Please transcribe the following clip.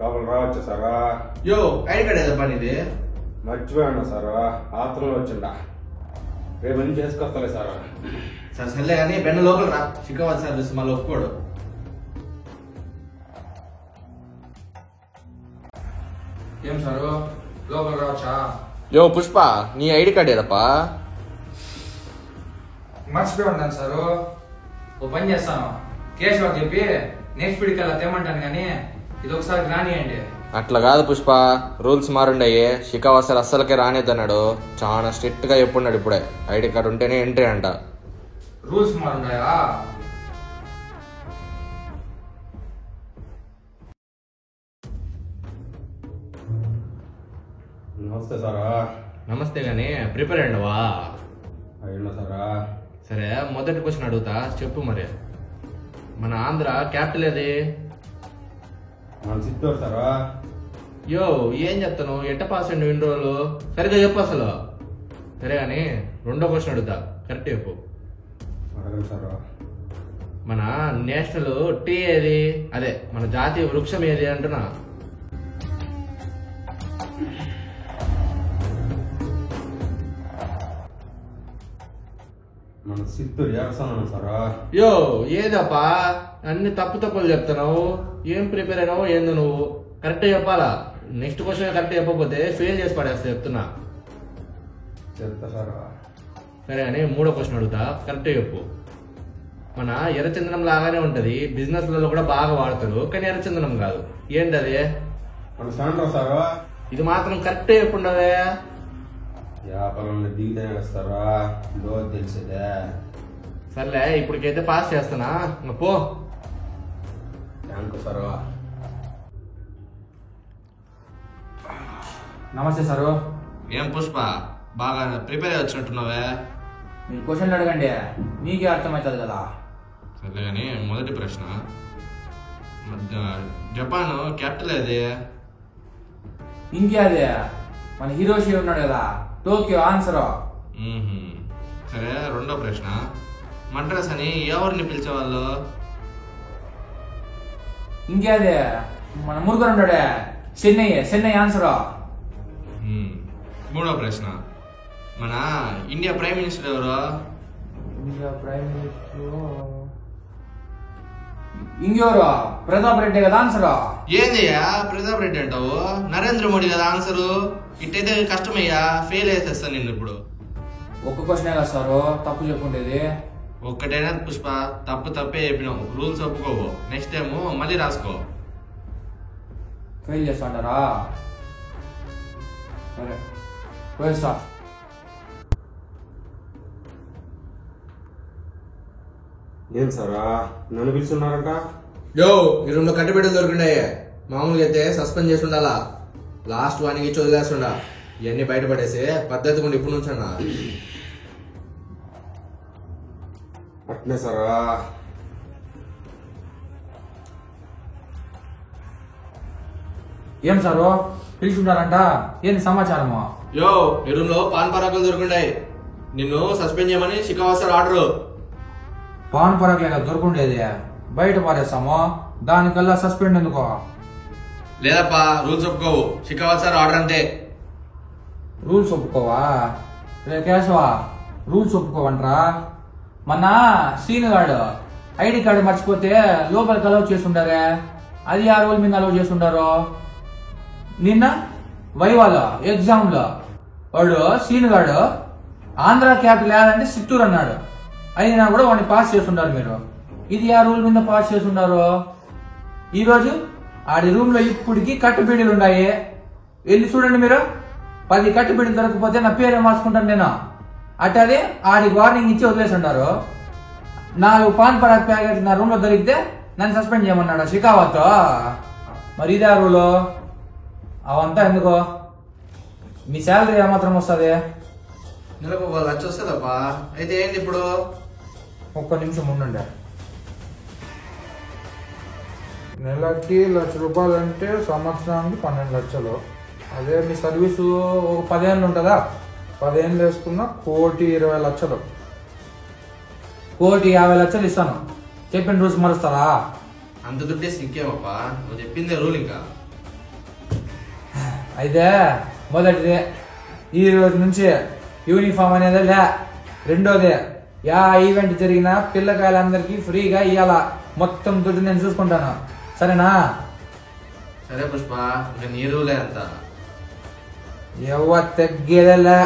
లోపల రావచ్చా సారా? యో ఐడి కార్డ్ ఏదో పని ఇది మర్చిపోయాను సారా, ఆత్రంలో వచ్చిండా. రేపు నుంచి చేసుకొస్తలే సారా. సరే సర్లే కానీ పెన్ను లోపల రా, చిక్కవాలి సార్ చూసి మళ్ళీ ఒప్పుకోడు. ఏం సారు లోపల రావచ్చా? యో పుష్ప, నీ ఐడి కార్డ్ ఏదప్పా? మర్చిపోయి ఉన్నాను సారు. ఓ పని చేస్తాను, కేశవ చెప్పి నెక్స్ట్ వీడికి అలా తెమ్మంటాను కానీ ఇది ఒకసారి రానియండి. అట్లా కాదు పుష్ప, రూల్స్ మారుండయి. శిఖావాసాలు అస్సలకే రానేదన్నాడు. చాలా స్ట్రిక్ట్ గా చెప్పున్నాడు. ఇప్పుడే ఐడి కార్డు ఉంటేనే ఎంట్రీ అంట. రూల్స్ మారుండాయా? నమస్తే సారా. నమస్తే గానీ ప్రిపేర్ అయ్యండివా? అయినా సారా. సరే మొదటి క్వశ్చన్ అడుగుతా, చెప్పు మరి. మన ఆంధ్ర క్యాపిటల్ ఏది? మన చిత్తూరు సారా. యో ఏం చెప్తాను, ఎట్ట పాస్ అండి ఇన్ని రోజులు? సరిగ్గా చెప్పు అసలు. సరే కానీ రెండో క్వశ్చన్ అడుగుతా, కరెక్ట్ చెప్పు. అడగండి సారా. మన నేషనల్ టీ ఏది? అదే మన జాతీయ వృక్షం ఏది అంటున్నా. మన చిత్తూరు ఎరసనం సారా. యో ఏదప్పా అన్ని తప్పులు చెప్తున్నావు? ఏం ప్రిపేర్ అయినావు ఏందో నువ్వు? కరెక్ట్ చెప్పాలా. నెక్స్ట్ క్వశ్చన్ కరెక్ట్ చెప్పకపోతే ఫెయిల్ చేసి పడేస్తా చెప్తున్నా. చెప్తా సారా. సరే అని మూడో క్వశ్చన్ అడుగుతా, కరెక్ట్ చెప్పు. మన ఎర్రచందనం లాగానే ఉంటది, బిజినెస్ లలో కూడా బాగా వాడతారు, కానీ ఎర్రచందనం కాదు. ఏంటది? మన సాండ్రా సారా. ఇది మాత్రం కరెక్ట్ చెప్పుండవే. వ్యాపారంలో దిగుతా వేస్తారా, లో తెలిసేదే. సర్లే ఇప్పటికైతే పాస్ చేస్తానా, పో. థ్యాంక్ సారా. నమస్తే సారు. ఏం పుష్ప, బాగా ప్రిపేర్ అయ్యి వచ్చినట్టున్నావే? మీరు క్వశ్చన్లు అడగండి, మీకే అర్థమవుతుంది కదా. సర్లే కానీ మొదటి ప్రశ్న, జపాన్ క్యాపిటల్ ఏది? ఇంకే అదే మన హీరోషి ఉన్నాడు కదా, టోక్యో ఆన్సర్. సరే రెండో ప్రశ్న, మద్రాస్ అని ఎవరిని పిలిచేవాళ్ళు? ఇంకే అదే మన మురుగన్ ఉన్నాడే, చెన్నై ఆన్సర్. మూడో ప్రశ్న, మన ఇండియా ప్రైమ్ మినిస్టర్ ఎవరు? ఇండియా ప్రైమ్ మినిస్టర్ ఇంకెవరు? ప్రతాప్ రెడ్డి కదా ఆన్సర్. ఏందయ్యా ప్రతాప్ రెడ్డి అంటావు? నరేంద్ర మోడీ కదా ఆన్సరు. ఇట్టయితే కష్టమయ్యా, ఫెయిల్ వేసేస్తాను నిన్ను ఇప్పుడు. ఒక్క క్వశ్చన్ కదా సారు తప్పు చెప్పుండేది? ఒక్కటైనా పుష్ప, తప్పే చెప్పినావు. రూల్స్ ఒప్పుకోవు, నెక్స్ట్ టైం మళ్ళీ రాసుకో. ఫెయిల్ చేస్తాంటారా? సరే వేస్తా. ఏం సారా నన్ను పిలుచున్నారంట? యో ఈ రూమ్ లో కట్టుబెట్టలు దొరికినాయి. మామూలుగా అయితే సస్పెండ్ చేసి ఉండాలా, లాస్ట్ వానికి ఇచ్చి వదిలేస్తుండా. ఇవన్నీ బయటపడేసి పద్ధతి కూడా ఇప్పుడు నుంచి అన్నా. అట్నే సారా. ఏం సారు పిలుచుంటారంట, ఏంటి సమాచారము? యో ఈ రూమ్ లో పాన్ పరాకులు దొరికినాయి. నిన్ను సస్పెండ్ చేయమని శిఖావాసాలు ఆర్డర్. పాన్ పరాకులేక దొరుకుండేది, బయట పారేస్తాము, దానికల్లా సస్పెండ్ ఎందుకో? లేదప్పా, రూల్స్ ఒప్పుకోవు, శిఖావాసాలు ఆర్డర్ అంతే. రూల్స్ ఒప్పుకోవా? రే కేశవ, రూల్స్ ఒప్పుకోవంటరా? మొన్న శ్రీనుగాడు ఐడి కార్డు మర్చిపోతే లోపలికి అలౌ చేస్తుండారే, అది ఆ రోజు మీద అలౌ చేస్తుండారు. నిన్న వైవాలో ఎగ్జామ్ లో వాడు శ్రీనుగాడు ఆంధ్ర క్యాపిటల్ ఏదంటే చిత్తూరు అన్నాడు, అయినా కూడా వాడిని పాస్ చేస్తుండారు మీరు. ఇది ఆ రూల్ మీద పాస్ చేస్తుండారు. ఈరోజు ఆడి రూమ్ లో ఇప్పటికి కట్టుబీడీలు ఉన్నాయి, వెళ్ళి చూడండి మీరు. 10 కట్టుబీడీలు దొరకకపోతే నా పేరే మార్చుకుంటాను నేను. అట్టే ఆడికి వార్నింగ్ ఇచ్చి వదిలేసుంటారు. 4 పాన్ పరాక్ ప్యాకెట్ నా రూమ్ లో దొరికితే నన్ను సస్పెండ్ చేయమన్నాడు షికావత్. మరి ఇదే రూలు, అవంతా ఎందుకో? మీ శాలరీ ఏమాత్రం వస్తుంది? నెలకు 1 లక్ష వస్తుందప్పా. అయితే ఏంటి ఇప్పుడు? ఒక్క నిమిషం ఉండండి. నెలకి 1 లక్ష రూపాయలు అంటే సంవత్సరానికి 12 లక్షలు. అదే మీ సర్వీసు ఒక 10 ఏళ్ళు ఉంటుందా, 10 ఏళ్ళు వేసుకున్న 1,20,00,000. 1,50,00,000 ఇస్తాను. చెప్పిన రూల్స్ మరుస్తారా? అంత దుడ్డేసి ఇంకేమప్పా, నువ్వు చెప్పిందే రూల్. ఇంకా అయితే మొదటిది ఈ రోజు నుంచి యూనిఫామ్ అనేది లే. రెండోది యా ఈవెంట్ జరిగినా పిల్లకాయలందరికీ ఫ్రీగా ఇవ్వాల. మొత్తం దుడ్డు నేను చూసుకుంటాను, సరేనా? సరే పుష్ప, ఇంకా నీ రూలే అంత. ఎవ తగ్గేదేలే.